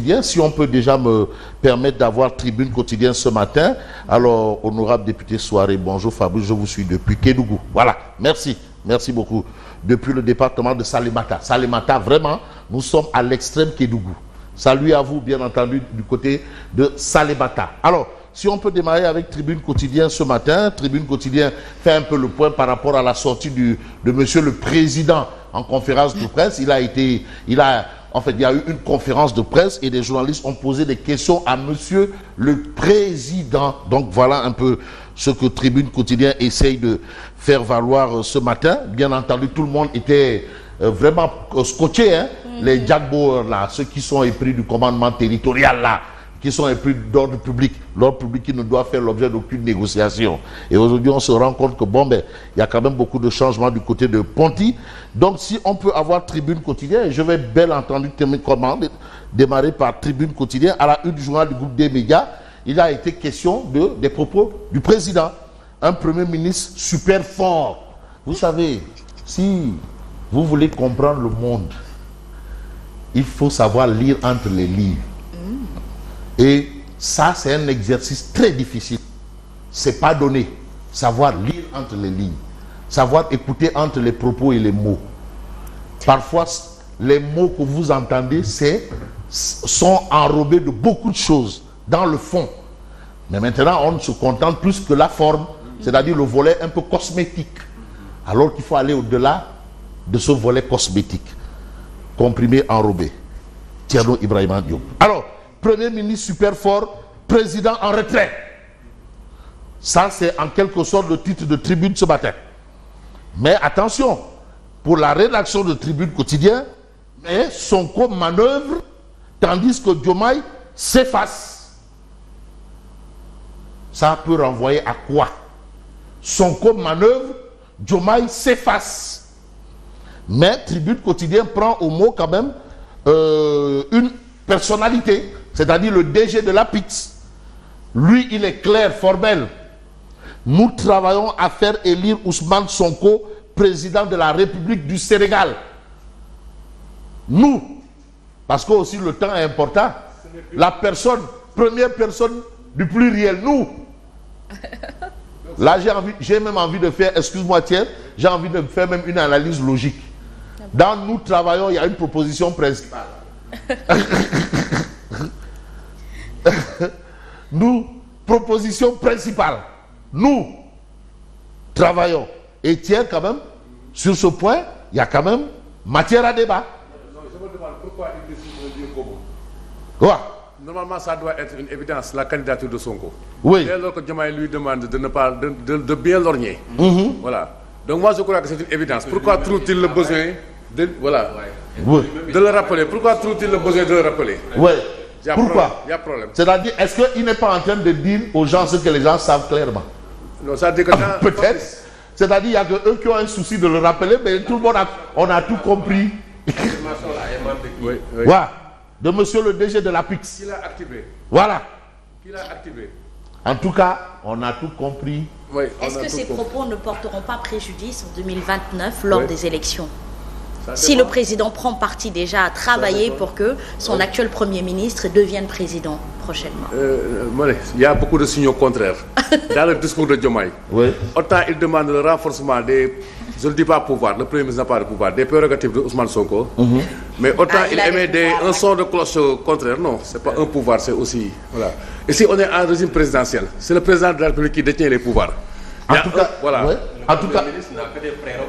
Quotidien. Si on peut déjà me permettre d'avoir Tribune Quotidien ce matin. Alors, honorable député Souaré, bonjour Fabrice, je vous suis depuis Kédougou. Voilà, merci. Merci beaucoup. Depuis le département de Salémata. Salémata, vraiment, nous sommes à l'extrême Kédougou. Salut à vous, bien entendu, du côté de Salémata. Alors, si on peut démarrer avec Tribune Quotidien ce matin. Tribune Quotidien fait un peu le point par rapport à la sortie de monsieur le président en conférence de presse. Il y a eu une conférence de presse et des journalistes ont posé des questions à monsieur le président. Donc voilà un peu ce que Tribune Quotidien essaye de faire valoir ce matin. Bien entendu, tout le monde était vraiment scotché, hein. Les Jagbo là, ceux qui sont épris du commandement territorial là, qui sont épris d'ordre public qui ne doit faire l'objet d'aucune négociation. Et aujourd'hui, on se rend compte que bon, ben, il y a quand même beaucoup de changements du côté de Ponty. Donc, si on peut avoir Tribune Quotidien, et je vais bien entendu démarrer par Tribune Quotidien, à la une du journal du groupe des médias, il a été question des propos du président. Un premier ministre super fort. Vous savez, si vous voulez comprendre le monde, il faut savoir lire entre les lignes. Et ça, c'est un exercice très difficile. C'est pas donné. Savoir lire entre les lignes. Savoir écouter entre les propos et les mots. Parfois, les mots que vous entendez sont enrobés de beaucoup de choses dans le fond. Mais maintenant, on ne se contente plus que la forme, c'est-à-dire le volet un peu cosmétique. Alors qu'il faut aller au-delà de ce volet cosmétique. Comprimé, enrobé. Thierno Ibrahima Diop. Alors, Premier ministre super fort, président en retrait. Ça, c'est en quelque sorte le titre de Tribune ce matin. Mais attention, pour la rédaction de Tribune Quotidien, mais Sonko manœuvre, tandis que Diomaye s'efface. Ça peut renvoyer à quoi? Sonko manœuvre, Diomaye s'efface. Mais Tribune Quotidien prend au mot quand même une personnalité, c'est-à-dire le DG de l'APIX. Lui, il est clair, formel. Nous travaillons à faire élire Ousmane Sonko président de la République du Sénégal. Nous, parce que aussi le temps est important, la personne, première personne du pluriel, nous. Là, j'ai même envie de faire, excuse-moi Thierry, j'ai envie de faire même une analyse logique. Dans nous travaillons, il y a une proposition principale. Nous, proposition principale, nous travaillons. Et tiens, quand même, sur ce point, il y a quand même matière à débat. Non, je me demande pourquoi il décide de dire comment. Quoi? Normalement, ça doit être une évidence, la candidature de Sonko. Oui. Dès lors que Diomaye lui demande de ne pas de bien lorgner. Voilà. Donc moi, je crois que c'est une évidence. Pourquoi trouve-t-il le besoin de de le rappeler? Pourquoi trouve-t-il le besoin de le rappeler? Oui. Pourquoi? Il y a problème. C'est-à-dire, est-ce qu'il n'est pas en train de dire aux gens ce que les gens savent clairement? Non, ça dit que peut-être. C'est-à-dire, il n'y a que eux qui ont un souci de le rappeler, mais tout le monde on a tout compris. Oui. Ouais. De monsieur le DG de l'APIX. Qui l'a activé. Voilà. Qui l'a activé. En tout cas, on a tout compris. Oui, est-ce que ces propos ne porteront pas préjudice en 2029 lors des élections? Si le président prend parti déjà à travailler pour que son actuel Premier ministre devienne président prochainement. Il y a beaucoup de signaux contraires dans le discours de Diomaye. Oui. Autant il demande le renforcement des, je ne dis pas pouvoir, le Premier ministre n'a pas de pouvoir, des prérogatives de Ousmane Sonko. Mais autant il émet un son de cloche contraire. Non, c'est pas un pouvoir, c'est aussi... Voilà. Ici, on est en régime présidentiel. C'est le président de la République qui détient les pouvoirs. En tout cas, voilà. Ouais. En tout cas,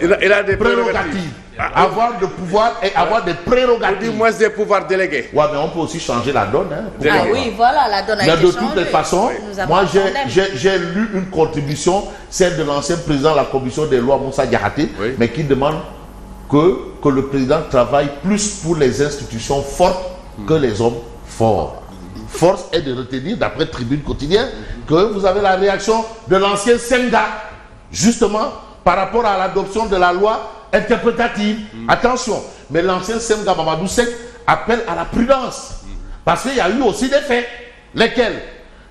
il a des prérogatives. Avoir de pouvoir et avoir des prérogatives. Du moins des pouvoirs délégués. Ouais, mais on peut aussi changer la donne. Hein, ah oui, voilà, la donne a été changée. Mais de toutes les façons, moi j'ai lu une contribution, celle de l'ancien président de la commission des lois, Moussa Diakhaté, mais qui demande que le président travaille plus pour les institutions fortes que les hommes forts. Force est de retenir, d'après Tribune Quotidien, que vous avez la réaction de l'ancien Senga, justement, par rapport à l'adoption de la loi interprétative. Attention, mais l'ancien Senga Mamadou Seck appelle à la prudence. Parce qu'il y a eu aussi des faits, lesquels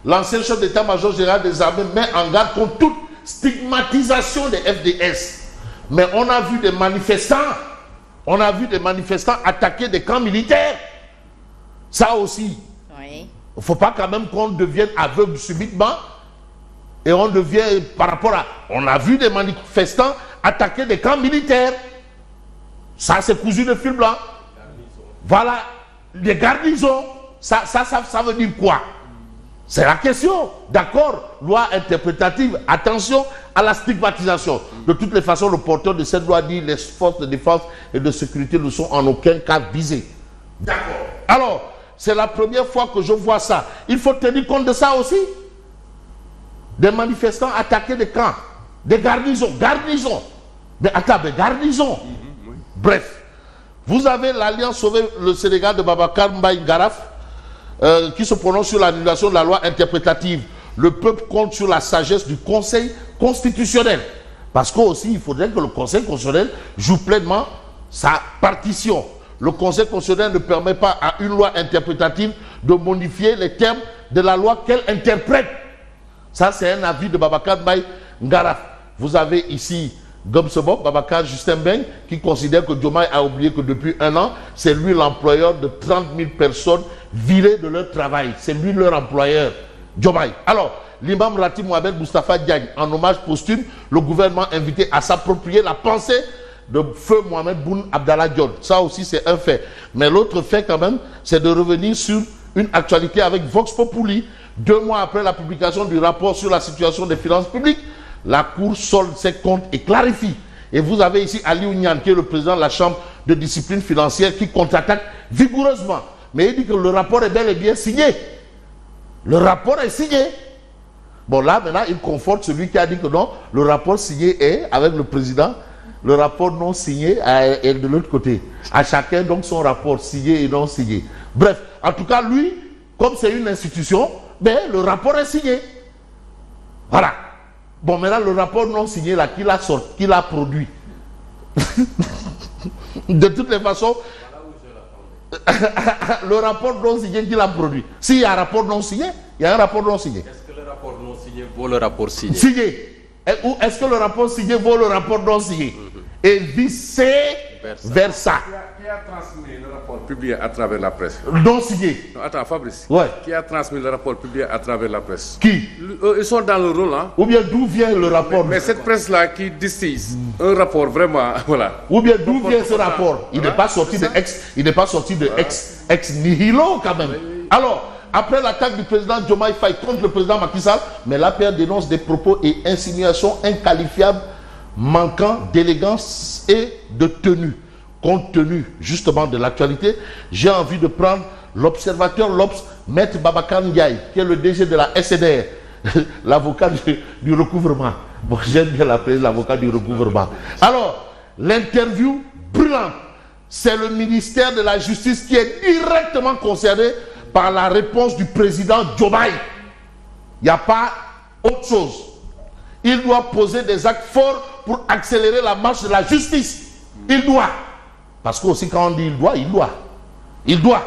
l'ancien chef d'état-major général des armées met en garde contre toute stigmatisation des FDS. Mais on a vu des manifestants attaquer des camps militaires. Ça aussi. Oui. Il ne faut pas quand même qu'on devienne aveugle subitement. Et on devient, par rapport à... On a vu des manifestants attaquer des camps militaires. Ça, c'est cousu de fil blanc. Voilà, les garnisons. Ça veut dire quoi? C'est la question. D'accord, loi interprétative. Attention à la stigmatisation. De toutes les façons, le porteur de cette loi dit les forces de défense et de sécurité ne sont en aucun cas visées. D'accord. Alors, c'est la première fois que je vois ça. Il faut tenir compte de ça aussi. Des manifestants attaquer des camps, des garnisons. Mais attends, des garnisons. Bref, vous avez l'Alliance Sauver le Sénégal de Babacar Mbaye Ngaraf qui se prononce sur l'annulation de la loi interprétative. Le peuple compte sur la sagesse du Conseil constitutionnel. Parce qu'aussi, il faudrait que le Conseil constitutionnel joue pleinement sa partition. Le Conseil constitutionnel ne permet pas à une loi interprétative de modifier les termes de la loi qu'elle interprète. Ça, c'est un avis de Babacar Mbaye Ngaraf. Vous avez ici Gomsebo, Babacar Justin Beng, qui considère que Diomaye a oublié que depuis un an, c'est lui l'employeur de 30 000 personnes virées de leur travail. C'est lui leur employeur, Diomaye. Alors, l'imam Ratib Mohamed Moustapha Diagne, en hommage posthume, le gouvernement invité à s'approprier la pensée de feu Mohamed Boun Abdallah Dionne. Ça aussi, c'est un fait. Mais l'autre fait quand même, c'est de revenir sur une actualité avec Vox Populi. 2 mois après la publication du rapport sur la situation des finances publiques, la Cour solde ses comptes et clarifie. Et vous avez ici Aliou Niane, qui est le président de la Chambre de discipline financière, qui contre-attaque vigoureusement. Mais il dit que le rapport est bel et bien signé. Le rapport est signé. Bon, là, maintenant, il conforte celui qui a dit que non, le rapport signé est avec le président. Le rapport non signé est de l'autre côté. À chacun, donc, son rapport signé et non signé. Bref, en tout cas, lui, comme c'est une institution, mais le rapport est signé. Voilà. Bon, maintenant, le rapport non signé, là, qui l'a produit. De toutes les façons, le rapport non signé, qui l'a produit. S'il y a un rapport non signé, il y a un rapport non signé. Est-ce que le rapport non signé vaut le rapport signé? Signé. Ou est-ce que le rapport signé vaut le rapport non signé? Et vice versa. Qui a transmis le rapport publié à travers la presse? Non signé. Non, attends, Fabrice. Ouais. Qui a transmis le rapport publié à travers la presse? Qui? Ils sont dans le rôle, hein? Ou bien d'où vient le rapport? Mais cette presse-là qui distille un rapport vraiment, voilà. Ou bien d'où vient ce rapport? Il n'est pas sorti de ex nihilo quand même. Alors, après l'attaque du président Diomaye Faye contre le président Macky Sall, mais l'APR dénonce des propos et insinuations inqualifiables, manquant d'élégance et de tenue. Compte tenu justement de l'actualité, j'ai envie de prendre l'observateur l'Obs, Maître Babacar Ndiaye, qui est le DG de la SNR, l'avocat du recouvrement. Bon, j'aime bien l'appeler l'avocat du recouvrement. Alors, l'interview brûlante, c'est le ministère de la Justice qui est directement concerné par la réponse du président Diomaye. Il n'y a pas autre chose. Il doit poser des actes forts pour accélérer la marche de la justice. Il doit. Parce que aussi quand on dit il doit, il doit. Il doit.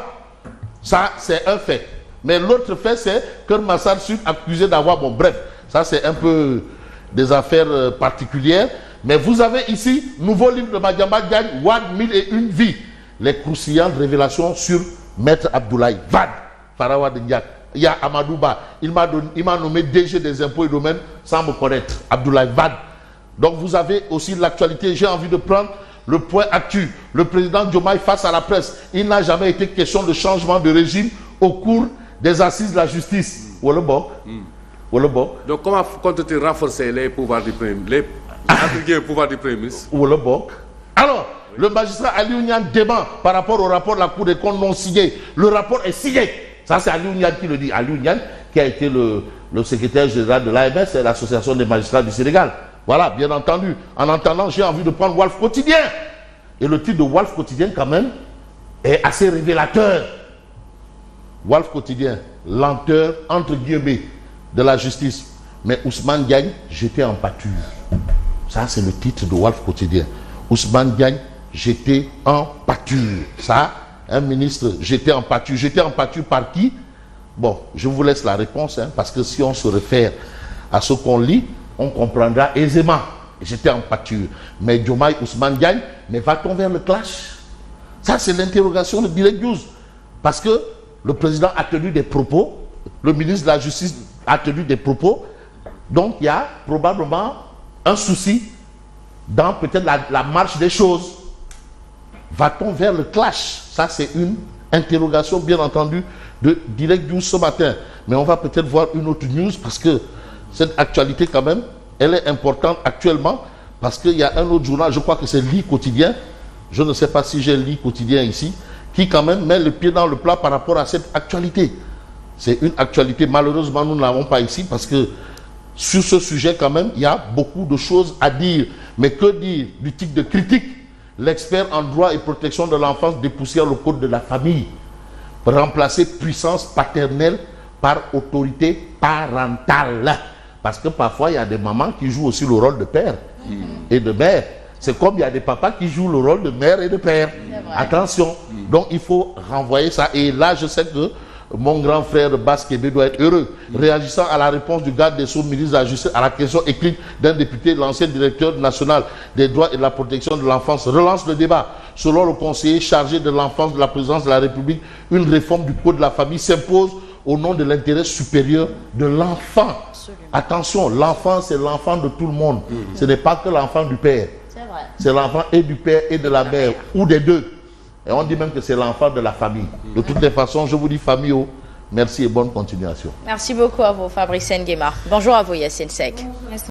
Ça, c'est un fait. Mais l'autre fait, c'est que Massar Sud accusé d'avoir... Bon, bref, ça c'est un peu des affaires particulières. Mais vous avez ici, nouveau livre de Madiamba Diagne, Wad 1001 vies. Les croustillantes révélations sur Maître Abdoulaye Wade. Farawad Ndiak. Il y a Amadouba. Il m'a nommé DG des impôts et domaines sans me connaître. Abdoulaye Wade. Donc vous avez aussi l'actualité. J'ai envie de prendre le point actu. Le président Diomaye face à la presse. Il n'a jamais été question de changement de régime au cours des assises de la justice. Donc comment compte-t-il renforcer les pouvoirs du Premier ministre? Les pouvoirs du Premier ministre? Alors, le magistrat Aliou Niane dément par rapport au rapport de la Cour des comptes non signé. Le rapport est signé. Ça, c'est Aliou Niane qui le dit. Aliou Niane, qui a été le secrétaire général de l'AMS, c'est l'Association des magistrats du Sénégal. Voilà, bien entendu. En entendant, j'ai envie de prendre Walf Quotidien. Et le titre de Walf Quotidien, quand même, est assez révélateur. Walf Quotidien, lenteur, entre guillemets, de la justice. Mais Ousmane Diagne, jeté en pâture. Ça, c'est le titre de Walf Quotidien. Ousmane Diagne, jeté en pâture. Ça, un ministre jeté en pâture. Jeté en pâture par qui? Bon, je vous laisse la réponse, hein, parce que si on se réfère à ce qu'on lit, on comprendra aisément. J'étais en pâture. Mais Diomaye, Ousmane Diagne, mais va-t-on vers le clash? Ça, c'est l'interrogation de Direct News. Parce que le président a tenu des propos, le ministre de la Justice a tenu des propos, donc il y a probablement un souci dans peut-être la marche des choses. Va-t-on vers le clash? Ça, c'est une interrogation, bien entendu, de Direct News ce matin. Mais on va peut-être voir une autre news parce que cette actualité, quand même, elle est importante actuellement parce qu'il y a un autre journal, je crois que c'est Lit Quotidien, je ne sais pas si j'ai Lit Quotidien ici, qui quand même met le pied dans le plat par rapport à cette actualité. C'est une actualité, malheureusement, nous ne l'avons pas ici parce que sur ce sujet, quand même, il y a beaucoup de choses à dire. Mais que dire du type de critique? L'expert en droit et protection de l'enfance dépoussière le code de la famille. Remplacer puissance paternelle par autorité parentale. Parce que parfois, il y a des mamans qui jouent aussi le rôle de père et de mère. C'est comme il y a des papas qui jouent le rôle de mère et de père. Attention. Donc, il faut renvoyer ça. Et là, je sais que mon grand frère Basse Kébé doit être heureux. Réagissant à la réponse du garde des Sceaux, ministre de la Justice, à la question écrite d'un député, l'ancien directeur national des droits et de la protection de l'enfance relance le débat. Selon le conseiller chargé de l'enfance de la présidence de la République, une réforme du code de la famille s'impose au nom de l'intérêt supérieur de l'enfant. Attention, l'enfant, c'est l'enfant de tout le monde. Ce n'est pas que l'enfant du père. C'est l'enfant et du père et de la mère, ou des deux. Et on dit même que c'est l'enfant de la famille. De toutes les façons, je vous dis famille, merci et bonne continuation. Merci beaucoup à vous, Fabrice Nguema. Bonjour à vous, Yacine Seck.